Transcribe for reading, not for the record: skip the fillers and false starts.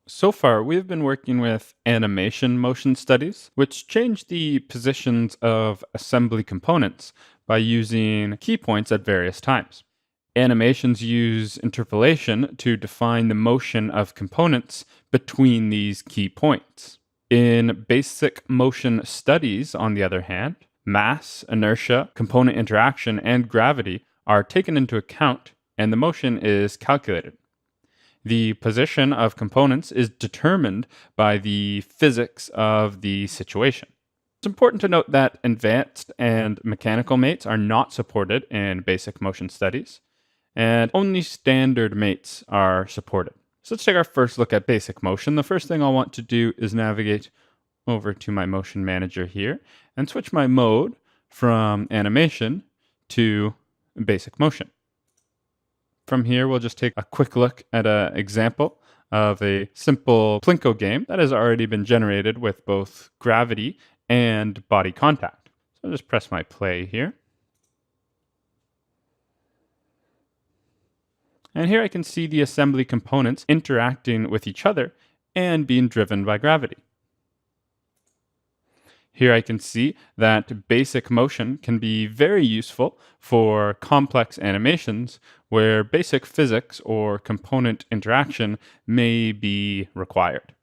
So far, we've been working with animation motion studies, which change the positions of assembly components by using key points at various times. Animations use interpolation to define the motion of components between these key points. In basic motion studies, on the other hand, mass, inertia, component interaction, and gravity are taken into account, and the motion is calculated. The position of components is determined by the physics of the situation. It's important to note that advanced and mechanical mates are not supported in basic motion studies, and only standard mates are supported. So let's take our first look at basic motion. The first thing I'll want to do is navigate over to my motion manager here and switch my mode from animation to basic motion. From here, we'll just take a quick look at an example of a simple Plinko game that has already been generated with both gravity and body contact. So I'll just press my play here. And here I can see the assembly components interacting with each other and being driven by gravity. Here I can see that basic motion can be very useful for complex animations where basic physics or component interaction may be required.